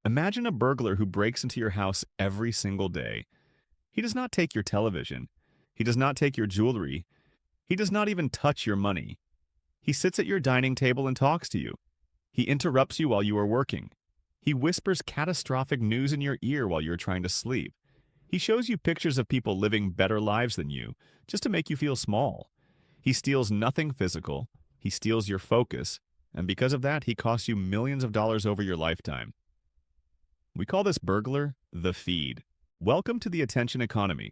Imagine a burglar who breaks into your house every single day. He does not take your television. He does not take your jewelry. He does not even touch your money. He sits at your dining table and talks to you. He interrupts you while you are working. He whispers catastrophic news in your ear while you're trying to sleep. He shows you pictures of people living better lives than you, just to make you feel small. He steals nothing physical. He steals your focus, and because of that, he costs you millions of dollars over your lifetime. We call this burglar the feed. Welcome to the attention economy.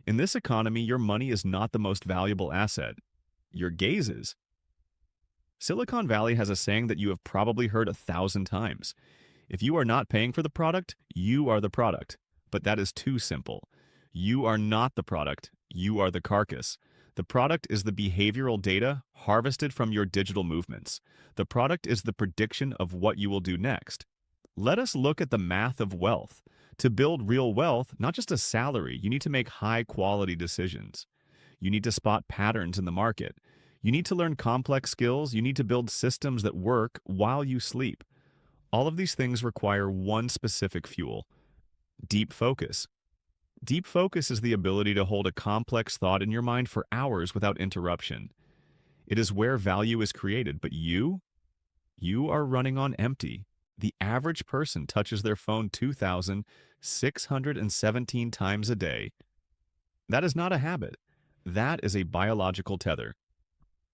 In this economy, your money is not the most valuable asset. Your gaze is. Silicon Valley has a saying that you have probably heard 1,000 times. If you are not paying for the product, you are the product. But that is too simple. You are not the product, you are the carcass. The product is the behavioral data harvested from your digital movements. The product is the prediction of what you will do next. Let us look at the math of wealth. To build real wealth, not just a salary, you need to make high-quality decisions. You need to spot patterns in the market. You need to learn complex skills. You need to build systems that work while you sleep. All of these things require one specific fuel: deep focus. Deep focus is the ability to hold a complex thought in your mind for hours without interruption. It is where value is created, but you are running on empty. The average person touches their phone 2,617 times a day. That is not a habit. That is a biological tether.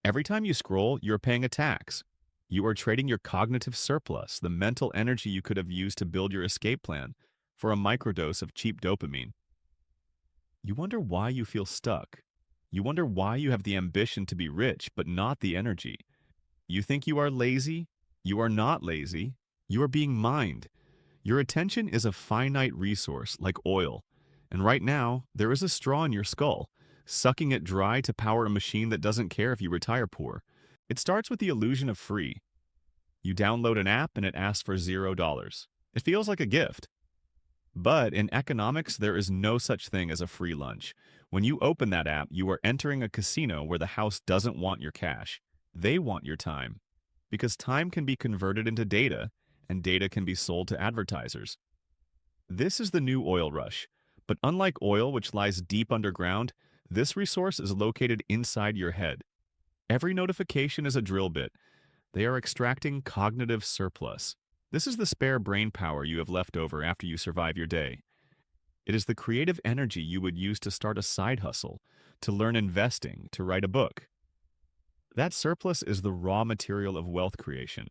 Every time you scroll, you're paying a tax. You are trading your cognitive surplus, the mental energy you could have used to build your escape plan, for a microdose of cheap dopamine. You wonder why you feel stuck. You wonder why you have the ambition to be rich, but not the energy. You think you are lazy? You are not lazy. You are being mined. Your attention is a finite resource, like oil. And right now, there is a straw in your skull, sucking it dry to power a machine that doesn't care if you retire poor. It starts with the illusion of free. You download an app and it asks for $0. It feels like a gift. But in economics, there is no such thing as a free lunch. When you open that app, you are entering a casino where the house doesn't want your cash. They want your time. Because time can be converted into data, and data can be sold to advertisers. This is the new oil rush. But unlike oil, which lies deep underground, this resource is located inside your head. Every notification is a drill bit. They are extracting cognitive surplus. This is the spare brain power you have left over after you survive your day. It is the creative energy you would use to start a side hustle, to learn investing, to write a book. That surplus is the raw material of wealth creation,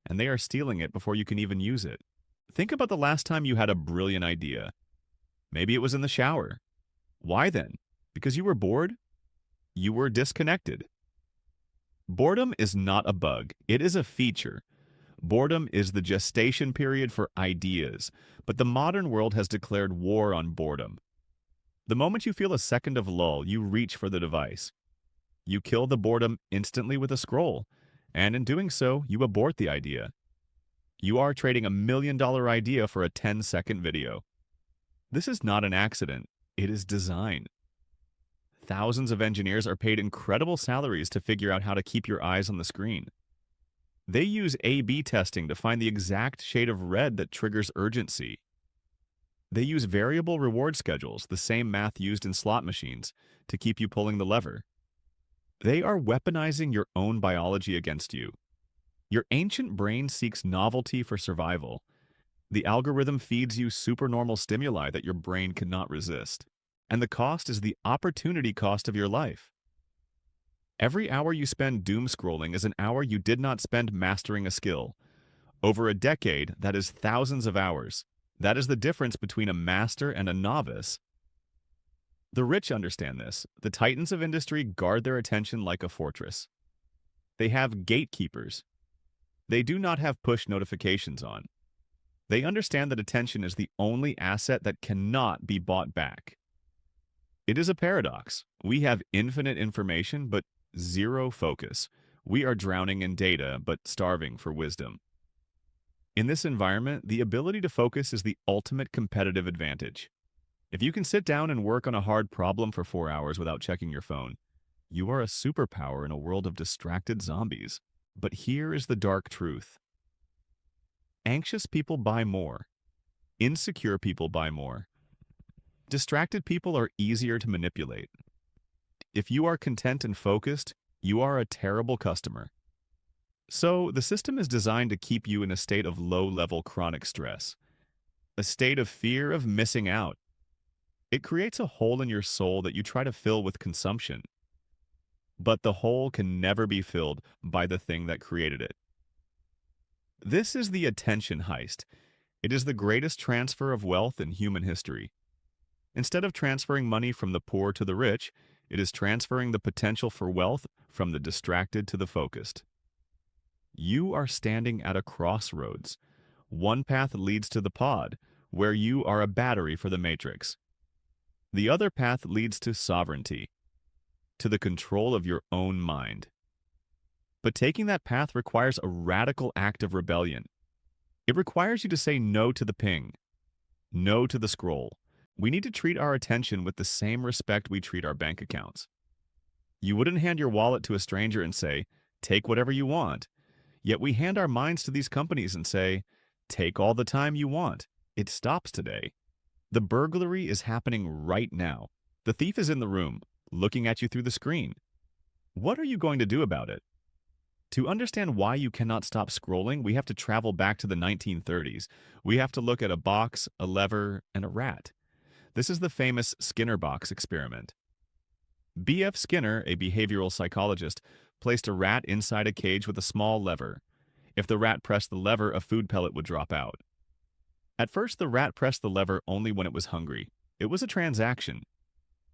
and they are stealing it before you can even use it. Think about the last time you had a brilliant idea. Maybe it was in the shower. Why then? Because you were bored? You were disconnected. Boredom is not a bug, it is a feature. Boredom is the gestation period for ideas, but the modern world has declared war on boredom. The moment you feel a second of lull, you reach for the device. You kill the boredom instantly with a scroll, and in doing so, you abort the idea. You are trading $1 million idea for a 10-second video. This is not an accident, it is design. Thousands of engineers are paid incredible salaries to figure out how to keep your eyes on the screen. They use A/B testing to find the exact shade of red that triggers urgency. They use variable reward schedules, the same math used in slot machines, to keep you pulling the lever. They are weaponizing your own biology against you. Your ancient brain seeks novelty for survival. The algorithm feeds you supernormal stimuli that your brain cannot resist. And the cost is the opportunity cost of your life. Every hour you spend doom scrolling is an hour you did not spend mastering a skill. Over a decade, that is thousands of hours. That is the difference between a master and a novice. The rich understand this. The titans of industry guard their attention like a fortress. They have gatekeepers. They do not have push notifications on. They understand that attention is the only asset that cannot be bought back. It is a paradox. We have infinite information, but zero focus. We are drowning in data, but starving for wisdom. In this environment, the ability to focus is the ultimate competitive advantage. If you can sit down and work on a hard problem for 4 hours without checking your phone, you are a superpower in a world of distracted zombies. But here is the dark truth. Anxious people buy more. Insecure people buy more. Distracted people are easier to manipulate. If you are content and focused, you are a terrible customer. So, the system is designed to keep you in a state of low-level chronic stress, a state of fear of missing out. It creates a hole in your soul that you try to fill with consumption. But the hole can never be filled by the thing that created it. This is the attention heist. It is the greatest transfer of wealth in human history. Instead of transferring money from the poor to the rich, it is transferring the potential for wealth from the distracted to the focused. You are standing at a crossroads. One path leads to the pod, where you are a battery for the matrix. The other path leads to sovereignty, to the control of your own mind. But taking that path requires a radical act of rebellion. It requires you to say no to the ping, no to the scroll. We need to treat our attention with the same respect we treat our bank accounts. You wouldn't hand your wallet to a stranger and say, "Take whatever you want." Yet we hand our minds to these companies and say, "Take all the time you want." It stops today. The burglary is happening right now. The thief is in the room, looking at you through the screen. What are you going to do about it? To understand why you cannot stop scrolling, we have to travel back to the 1930s. We have to look at a box, a lever, and a rat. This is the famous Skinner box experiment. B.F. Skinner, a behavioral psychologist, placed a rat inside a cage with a small lever. If the rat pressed the lever, a food pellet would drop out. At first, the rat pressed the lever only when it was hungry. It was a transaction.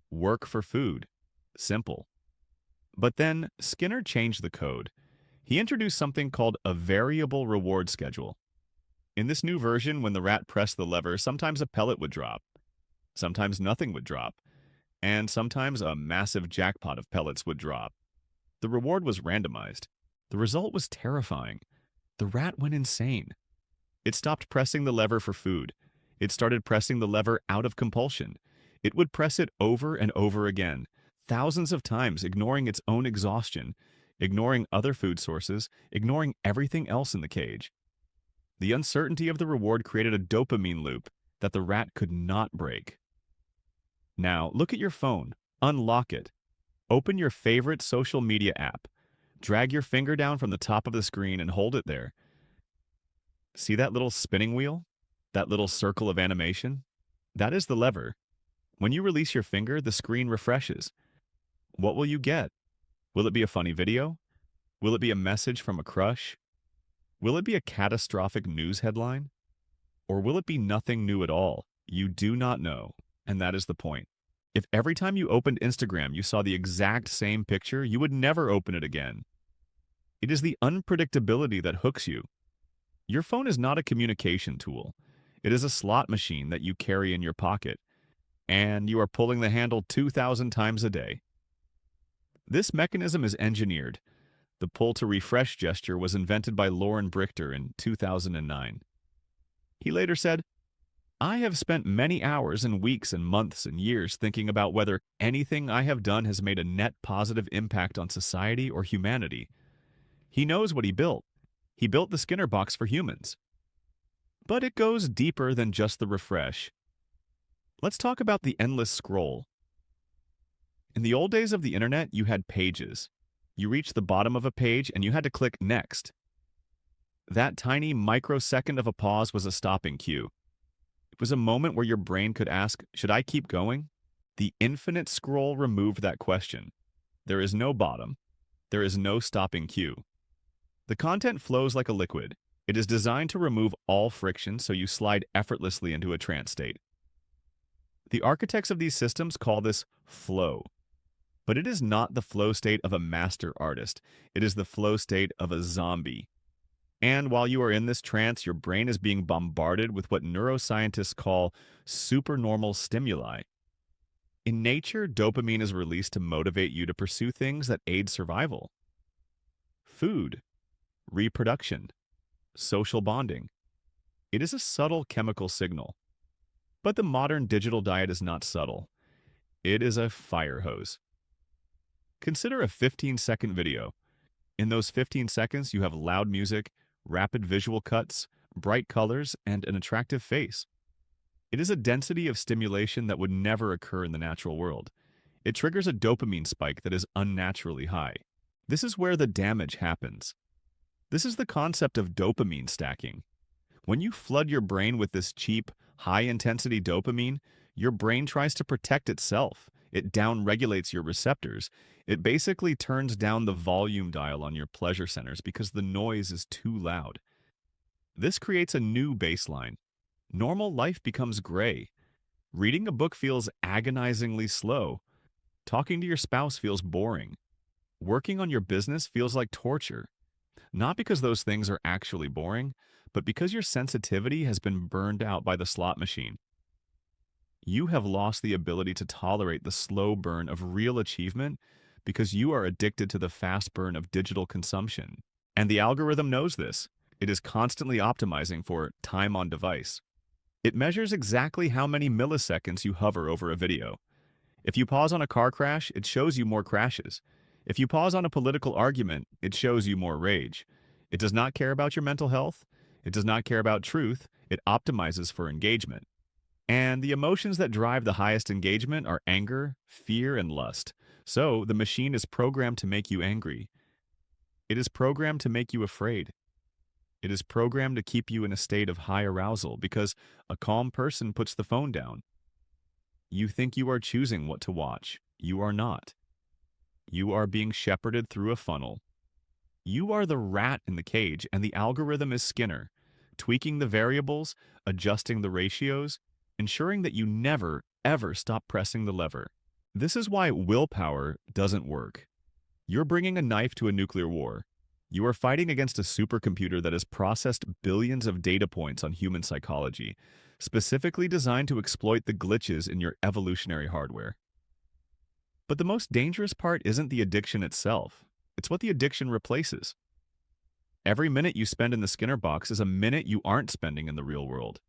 Work for food. Simple. But then, Skinner changed the code. He introduced something called a variable reward schedule. In this new version, when the rat pressed the lever, sometimes a pellet would drop. Sometimes nothing would drop. And sometimes a massive jackpot of pellets would drop. The reward was randomized. The result was terrifying. The rat went insane. It stopped pressing the lever for food. It started pressing the lever out of compulsion. It would press it over and over again, thousands of times, ignoring its own exhaustion, ignoring other food sources, ignoring everything else in the cage. The uncertainty of the reward created a dopamine loop that the rat could not break. Now, look at your phone. Unlock it. Open your favorite social media app. Drag your finger down from the top of the screen and hold it there. See that little spinning wheel? That little circle of animation? That is the lever. When you release your finger, the screen refreshes. What will you get? Will it be a funny video? Will it be a message from a crush? Will it be a catastrophic news headline? Or will it be nothing new at all? You do not know, and that is the point. If every time you opened Instagram you saw the exact same picture, you would never open it again. It is the unpredictability that hooks you. Your phone is not a communication tool. It is a slot machine that you carry in your pocket, and you are pulling the handle 2,000 times a day. This mechanism is engineered. The pull to refresh gesture was invented by Loren Brichter in 2009. He later said, "I have spent many hours and weeks and months and years thinking about whether anything I have done has made a net positive impact on society or humanity." He knows what he built. He built the Skinner box for humans. But it goes deeper than just the refresh. Let's talk about the endless scroll. In the old days of the internet, you had pages. You reached the bottom of a page and you had to click next. That tiny microsecond of a pause was a stopping cue. It was a moment where your brain could ask, should I keep going? The infinite scroll removed that question. There is no bottom. There is no stopping cue. The content flows like a liquid. It is designed to remove all friction so you slide effortlessly into a trance state. The architects of these systems call this flow. But it is not the flow state of a master artist. It is the flow state of a zombie. And while you are in this trance, your brain is being bombarded with what neuroscientists call supernormal stimuli. In nature, dopamine is released to motivate you to pursue things that aid survival. Food, reproduction, social bonding. It is a subtle chemical signal. But the modern digital diet is not subtle. It is a fire hose. Consider a 15-second video. In those 15 seconds, you have loud music, rapid visual cuts, bright colors, and an attractive face. It is a density of stimulation that would never occur in the natural world. It triggers a dopamine spike that is unnaturally high. This is where the damage happens. This is the concept of dopamine stacking. When you flood your brain with this cheap, high-intensity dopamine, your brain tries to protect itself. It downregulates your receptors. It basically turns down the volume dial on your pleasure centers because the noise is too loud. This creates a new baseline. Normal life becomes gray. Reading a book feels agonizingly slow. Talking to your spouse feels boring. Working on your business feels like torture. Not because those things are actually boring, but because your sensitivity has been burned out by the slot machine. You have lost the ability to tolerate the slow burn of real achievement because you are addicted to the fast burn of digital consumption. And the algorithm knows this. It is constantly optimizing for time on device. It measures exactly how many milliseconds you hover over a video. If you pause on a car crash, it shows you more crashes. If you pause on a political argument, it shows you more rage. It does not care about your mental health. It does not care about truth. It optimizes for engagement. And the emotions that drive the highest engagement are anger, fear, and lust. So the machine is programmed to make you angry. It is programmed to make you afraid. It is programmed to keep you in a state of high arousal because a calm person puts the phone down. You think you are choosing what to watch. You are not. You are being shepherded through a funnel. You are the rat in the cage, and the algorithm is Skinner, tweaking the variables, adjusting the ratios, ensuring that you never, ever stop pressing the lever. This is why willpower doesn't work. You're bringing a knife to a nuclear war. You are fighting against a supercomputer that has processed billions of data points on human psychology, specifically designed to exploit the glitches in your evolutionary hardware. But the most dangerous part isn't the addiction itself. It's what the addiction replaces. Every minute you spend in the Skinner box is a minute you aren't spending in the real world.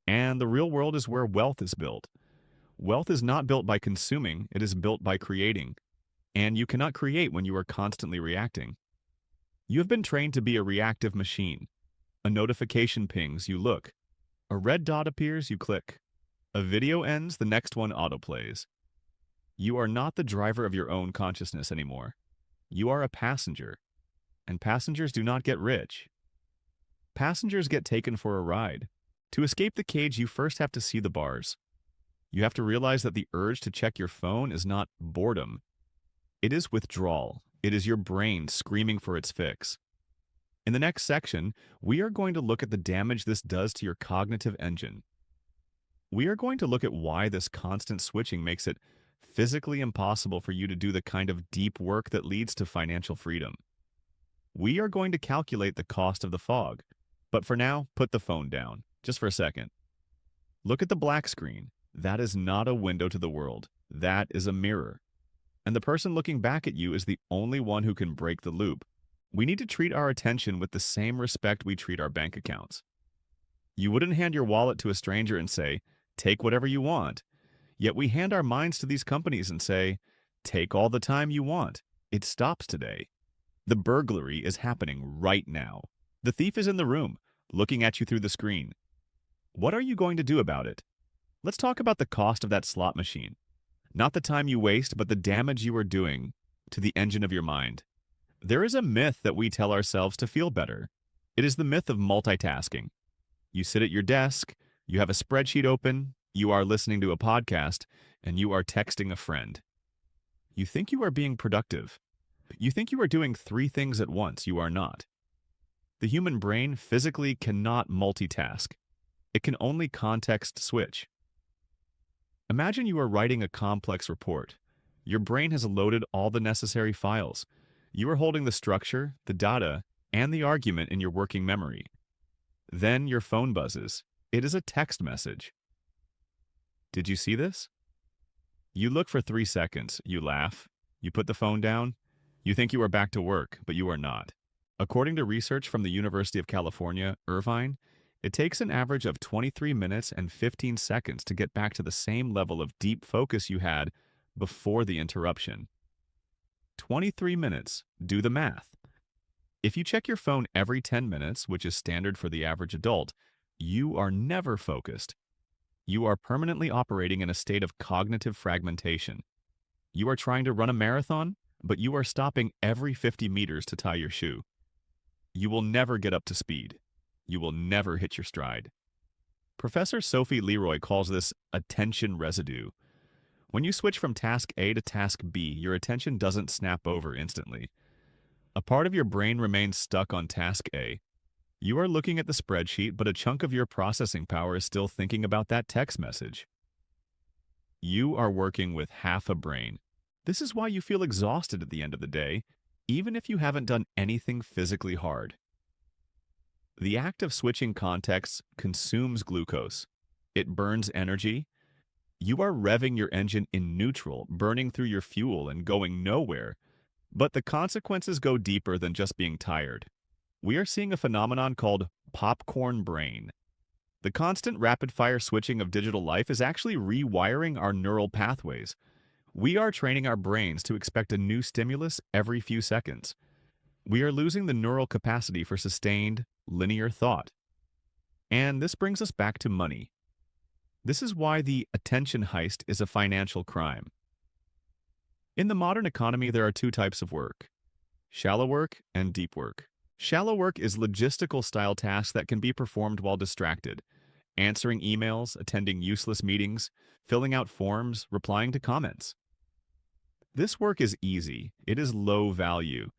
And the real world is where wealth is built. Wealth is not built by consuming, it is built by creating. And you cannot create when you are constantly reacting. You have been trained to be a reactive machine. A notification pings, you look. A red dot appears, you click. A video ends, the next one autoplays. You are not the driver of your own consciousness anymore. You are a passenger. And passengers do not get rich. Passengers get taken for a ride. To escape the cage, you first have to see the bars. You have to realize that the urge to check your phone is not boredom. It is withdrawal. It is your brain screaming for its fix. In the next section, we are going to look at the damage this does to your cognitive engine. We are going to look at why this constant switching makes it physically impossible for you to do the kind of deep work that leads to financial freedom. We are going to calculate the cost of the fog. But for now, put the phone down, just for a second. Look at the black screen. That is not a window to the world. That is a mirror. And the person looking back at you is the only one who can break the loop. We need to treat our attention with the same respect we treat our bank accounts. You wouldn't hand your wallet to a stranger and say, "Take whatever you want." Yet we hand our minds to these companies and say, "Take all the time you want." It stops today. The burglary is happening right now. The thief is in the room, looking at you through the screen. What are you going to do about it? Let's talk about the cost of that slot machine. Not the time you waste, but the damage you are doing to the engine of your mind. There is a myth that we tell ourselves to feel better. It is the myth of multitasking. You sit at your desk, you have a spreadsheet open, you are listening to a podcast, and you are texting a friend. You think you are being productive. You think you are doing 3 things at once. You are not. The human brain physically cannot multitask. It can only context switch. Imagine you are writing a complex report. Your brain has loaded all the necessary files. You are holding the structure, the data, and the argument in your working memory. Then your phone buzzes. It is a text message. Did you see this? You look for 3 seconds. You laugh. You put the phone down. You think you are back to work, but you are not. According to research from the University of California, Irvine, it takes an average of 23 minutes and 15 seconds to get back to the same level of deep focus you had before the interruption. 23 minutes. Do the math. If you check your phone every 10 minutes, which is standard for the average adult, you are never focused. You are permanently operating in a state of cognitive fragmentation. You are trying to run a marathon, but you are stopping every 50 meters to tie your shoe. You will never get up to speed. You will never hit your stride. Professor Sophie Leroy calls this attention residue. When you switch from task A to task B, your attention doesn't snap over instantly. A part of your brain remains stuck on task A. You are looking at the spreadsheet, but a chunk of your processing power is still thinking about that text message. You are working with half a brain. This is why you feel exhausted at the end of the day, even if you haven't done anything physically hard. The act of switching contexts consumes glucose. It burns energy. You are revving your engine in neutral, burning through your fuel and going nowhere. But the consequences go deeper than just being tired. We are seeing a phenomenon called popcorn brain. The constant rapid-fire switching of digital life is actually rewiring our neural pathways. We are training our brains to expect a new stimulus every few seconds. We are losing the neural capacity for sustained, linear thought. And this brings us back to money. This is why the attention heist is a financial crime. In the modern economy, there are two types of work: shallow work and deep work. Shallow work is logistical-style tasks that can be performed while distracted: answering emails, attending useless meetings, filling out forms, replying to comments. This work is easy. It is low value.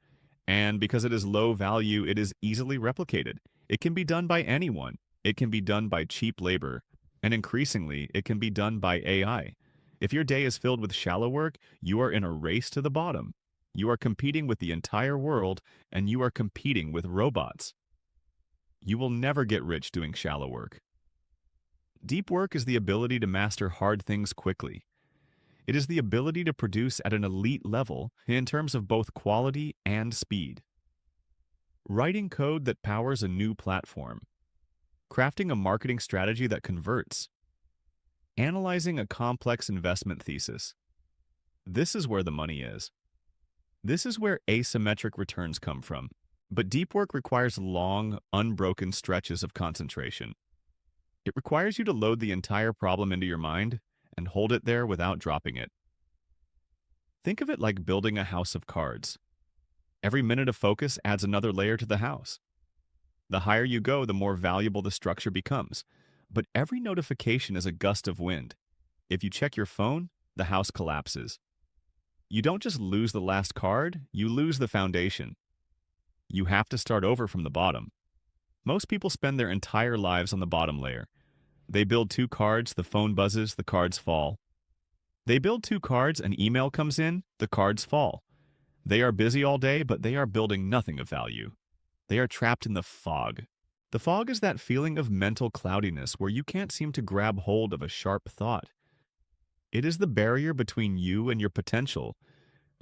And because it is low value, it is easily replicated. It can be done by anyone. It can be done by cheap labor. And increasingly, it can be done by AI. If your day is filled with shallow work, you are in a race to the bottom. You are competing with the entire world, and you are competing with robots. You will never get rich doing shallow work. Deep work is the ability to master hard things quickly. It is the ability to produce at an elite level in terms of both quality and speed. Writing code that powers a new platform. Crafting a marketing strategy that converts. Analyzing a complex investment thesis. This is where the money is. This is where asymmetric returns come from. But deep work requires long, unbroken stretches of concentration. It requires you to load the entire problem into your mind and hold it there without dropping it. Think of it like building a house of cards. Every minute of focus adds another layer to the house. The higher you go, the more valuable the structure becomes. But every notification is a gust of wind. If you check your phone, the house collapses. You don't just lose the last card, you lose the foundation. You have to start over from the bottom. Most people spend their entire lives on the bottom layer. They build 2 cards, the phone buzzes, the cards fall. They build 2 cards, an email comes in, the cards fall. They are busy all day, but they are building nothing of value. They are trapped in the fog. The fog is that feeling of mental cloudiness where you can't seem to grab hold of a sharp thought. It is the barrier between you and your potential.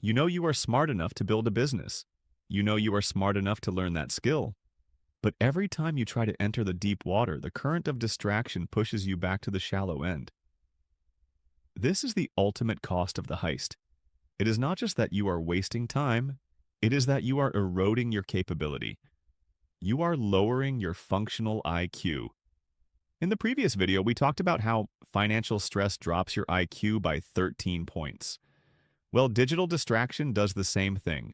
You know you are smart enough to build a business. You know you are smart enough to learn that skill. But every time you try to enter the deep water, the current of distraction pushes you back to the shallow end. This is the ultimate cost of the heist. It is not just that you are wasting time, it is that you are eroding your capability. You are lowering your functional IQ. In the previous video, we talked about how financial stress drops your IQ by 13 points. Well, digital distraction does the same thing.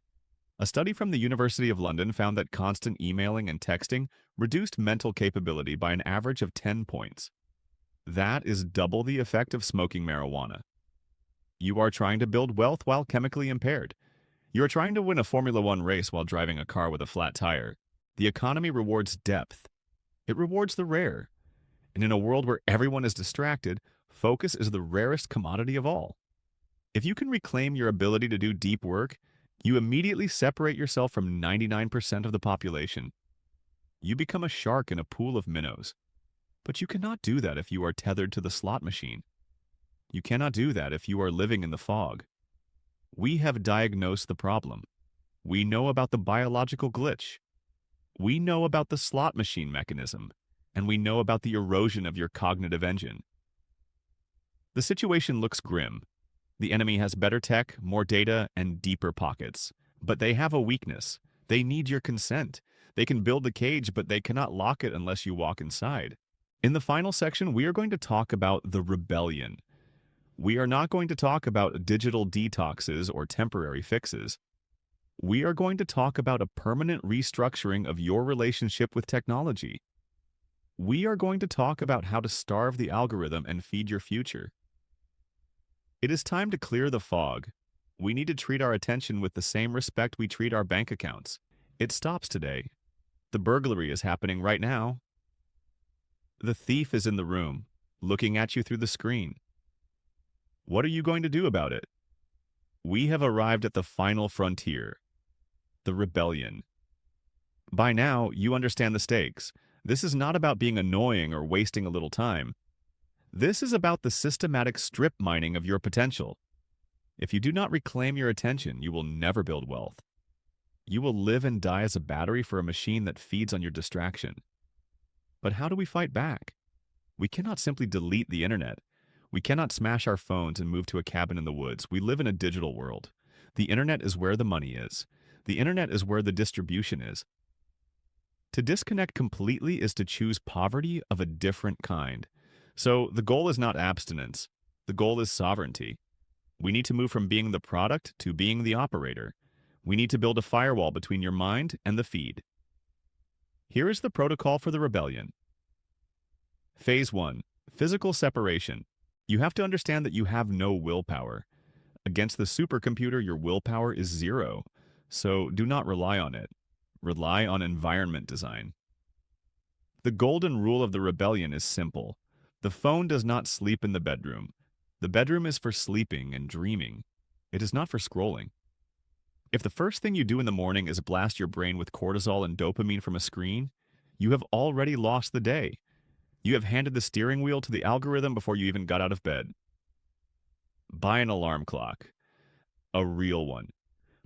A study from the University of London found that constant emailing and texting reduced mental capability by an average of 10 points. That is double the effect of smoking marijuana. You are trying to build wealth while chemically impaired. You are trying to win a Formula One race while driving a car with a flat tire. The economy rewards depth. It rewards the rare. And in a world where everyone is distracted, focus is the rarest commodity of all. If you can reclaim your ability to do deep work, you immediately separate yourself from 99% of the population. You become a shark in a pool of minnows. But you cannot do that if you are tethered to the slot machine. You cannot do that if you are living in the fog. We have diagnosed the problem. We know about the biological glitch. We know about the slot machine mechanism, and we know about the erosion of your cognitive engine. The situation looks grim. The enemy has better tech, more data, and deeper pockets. But they have a weakness. They need your consent. They can build the cage, but they cannot lock it unless you walk inside. In the final section, we are going to talk about the rebellion. We are not going to talk about digital detoxes or temporary fixes. We are going to talk about a permanent restructuring of your relationship with technology. We are going to talk about how to starve the algorithm and feed your future. It is time to clear the fog. We need to treat our attention with the same respect we treat our bank accounts. It stops today. The burglary is happening right now. The thief is in the room, looking at you through the screen. What are you going to do about it? We have arrived at the final frontier, the rebellion. By now, you understand the stakes. This is not about being annoying or wasting a little time. This is about the systematic strip mining of your potential. If you do not reclaim your attention, you will never build wealth. You will live and die as a battery for a machine that feeds on your distraction. But how do we fight back? We cannot simply delete the internet. We cannot smash our phones and move to a cabin in the woods. We live in a digital world. The internet is where the money is. The internet is where the distribution is. To disconnect completely is to choose poverty of a different kind. So the goal is not abstinence. The goal is sovereignty. We need to move from being the product to being the operator. We need to build a firewall between your mind and the feed. Here is the protocol for the rebellion. Phase 1. Physical separation. You have to understand that you have no willpower. Against the supercomputer, your willpower is 0. So do not rely on it. Rely on environment design. The golden rule of the rebellion is simple. The phone does not sleep in the bedroom. The bedroom is for sleeping and dreaming. It is not for scrolling. If the first thing you do in the morning is blast your brain with cortisol and dopamine from a screen, you have already lost the day. You have handed the steering wheel to the algorithm before you even got out of bed. Buy an alarm clock. A real one.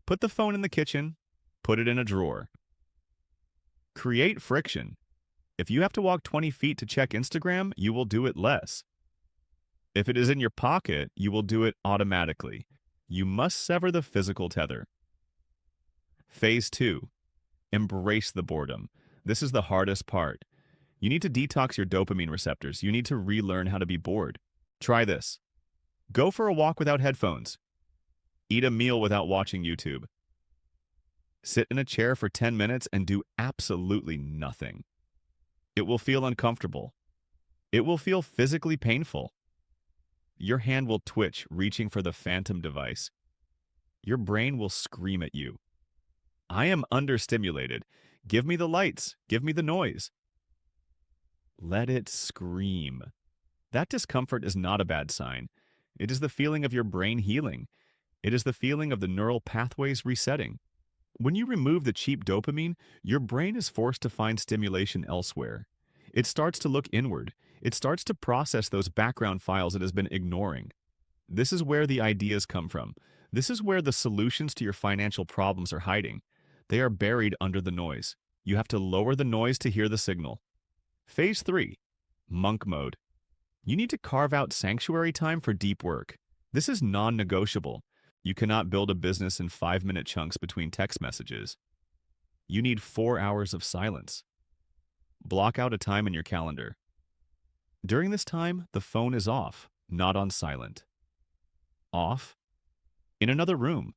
Put the phone in the kitchen. Put it in a drawer. Create friction. If you have to walk 20 feet to check Instagram, you will do it less. If it is in your pocket, you will do it automatically. You must sever the physical tether. Phase 2. Embrace the boredom. This is the hardest part. You need to detox your dopamine receptors. You need to relearn how to be bored. Try this. Go for a walk without headphones. Eat a meal without watching YouTube. Sit in a chair for 10 minutes and do absolutely nothing. It will feel uncomfortable. It will feel physically painful. Your hand will twitch, reaching for the phantom device. Your brain will scream at you. I am understimulated. Give me the lights. Give me the noise. Let it scream. That discomfort is not a bad sign. It is the feeling of your brain healing. It is the feeling of the neural pathways resetting. When you remove the cheap dopamine, your brain is forced to find stimulation elsewhere. It starts to look inward. It starts to process those background files it has been ignoring. This is where the ideas come from. This is where the solutions to your financial problems are hiding. They are buried under the noise. You have to lower the noise to hear the signal. Phase 3. Monk mode. You need to carve out sanctuary time for deep work. This is non-negotiable. You cannot build a business in 5-minute chunks between text messages. You need 4 hours of silence. Block out a time in your calendar. During this time, the phone is off, not on silent. Off? In another room.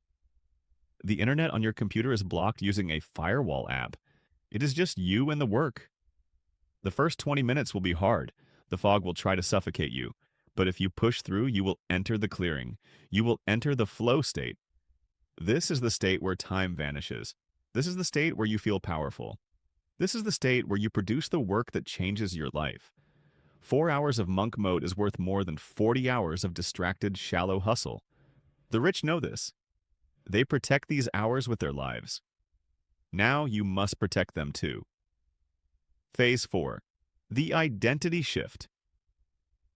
The internet on your computer is blocked using a firewall app. It is just you and the work. The first 20 minutes will be hard. The fog will try to suffocate you. But if you push through, you will enter the clearing. You will enter the flow state. This is the state where time vanishes. This is the state where you feel powerful. This is the state where you produce the work that changes your life. 4 hours of monk mode is worth more than 40 hours of distracted, shallow hustle. The rich know this. They protect these hours with their lives. Now you must protect them too. Phase 4. The identity shift.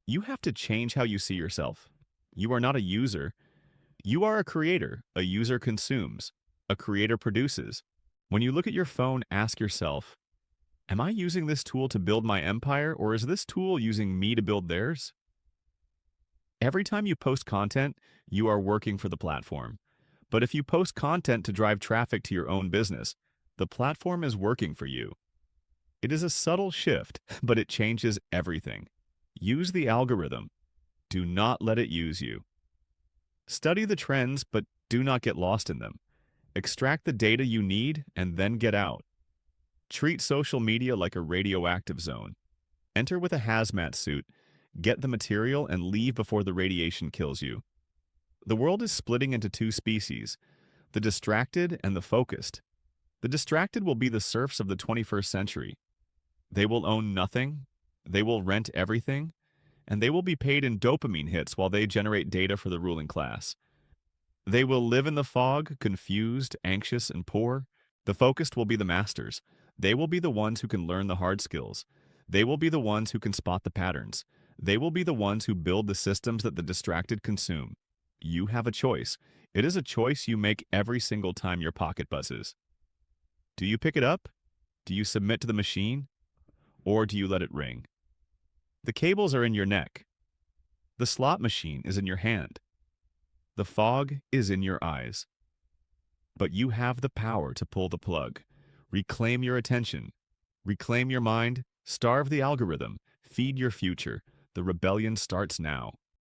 You have to change how you see yourself. You are not a user. You are a creator. A user consumes. A creator produces. When you look at your phone, ask yourself, am I using this tool to build my empire, or is this tool using me to build theirs? Every time you post content, you are working for the platform. But if you post content to drive traffic to your own business, The platform is working for you. It is a subtle shift, but it changes everything. Use the algorithm. Do not let it use you. Study the trends, but do not get lost in them. Extract the data you need and then get out. Treat social media like a radioactive zone. Enter with a hazmat suit, get the material, and leave before the radiation kills you. The world is splitting into two species, the distracted and the focused. The distracted will be the serfs of the 21st century. They will own nothing, they will rent everything, and they will be paid in dopamine hits while they generate data for the ruling class. They will live in the fog, confused, anxious, and poor. The focused will be the masters. They will be the ones who can learn the hard skills. They will be the ones who can spot the patterns. They will be the ones who build the systems that the distracted consume. You have a choice. It is a choice you make every single time your pocket buzzes. Do you pick it up? Do you submit to the machine? Or do you let it ring? The cables are in your neck. The slot machine is in your hand. The fog is in your eyes. But you have the power to pull the plug. Reclaim your attention. Reclaim your mind. Starve the algorithm. Feed your future. The rebellion starts now.